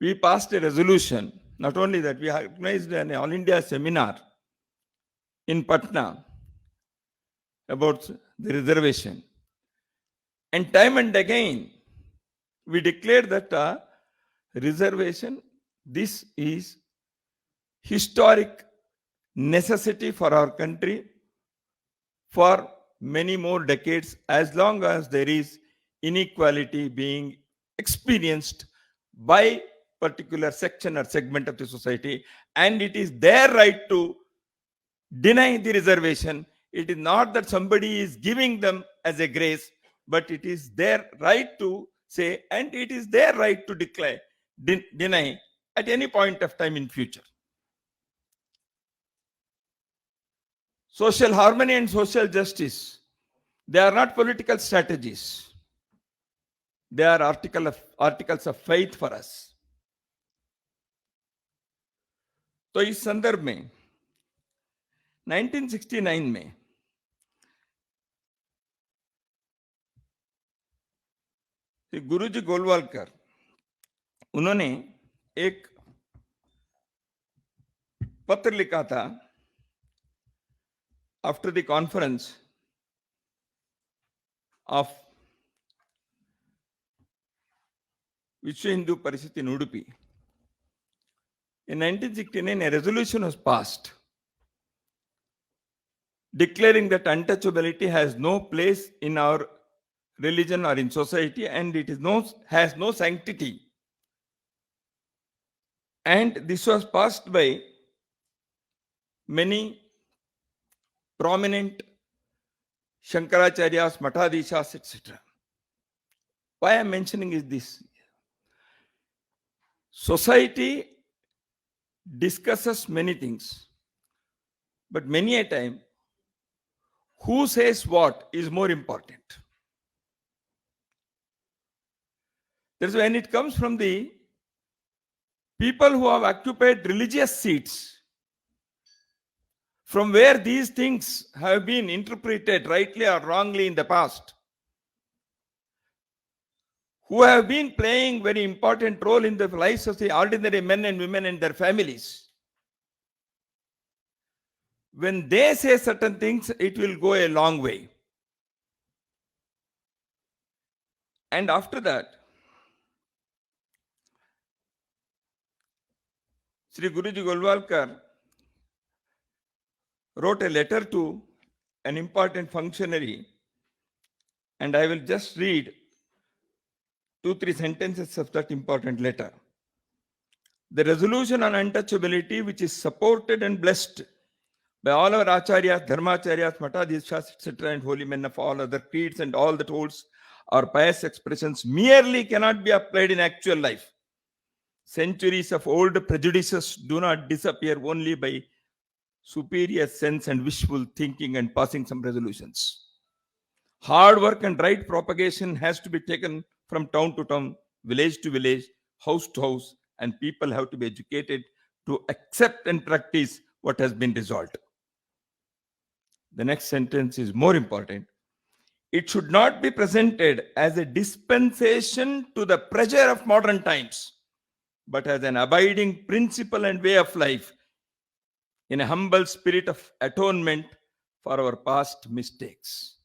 we passed a resolution. Not only that, we organized an All India seminar in Patna about the reservation. And time and again, we declared that reservation, this is historic necessity for our country for many more decades, as long as there is inequality being experienced by particular section or segment of the society, and it is their right to deny the reservation. It is not that somebody is giving them as a grace, but it is their right to say, and it is their right to declare, deny at any point of time in future. Social harmony and social justice, they are not political strategies. They are articles of faith for us. तो इस संदर्भ में 1969 में गुरुजी गोलवालकर, उन्होंने एक पत्र लिखा था आफ्टर द कॉन्फ्रेंस ऑफ विश्व Hindu Parishad in Udupi. In 1969, a resolution was passed declaring that untouchability has no place in our religion or in society, and it has no sanctity. And this was passed by many prominent Shankaracharyas, Matadishas, etc. Why I am mentioning is this. Society discusses many things, but many a time, who says what is more important. That's when it comes from the people who have occupied religious seats, from where these things have been interpreted rightly or wrongly in the past, who have been playing very important role in the lives of the ordinary men and women and their families. When they say certain things, it will go a long way. And after that, Sri Guruji Golwalkar wrote a letter to an important functionary, and I will just read 2-3 sentences of that important letter. The resolution on untouchability, which is supported and blessed by all our acharyas, dharmacharyas, matadishas, etc., and holy men of all other creeds and all that holds our pious expressions, merely cannot be applied in actual life. Centuries of old prejudices do not disappear only by superior sense and wishful thinking and passing some resolutions. Hard work and right propagation has to be taken from town to town, village to village, house to house, and people have to be educated to accept and practice what has been resolved. The next sentence is more important. It should not be presented as a dispensation to the pressure of modern times, but as an abiding principle and way of life in a humble spirit of atonement for our past mistakes.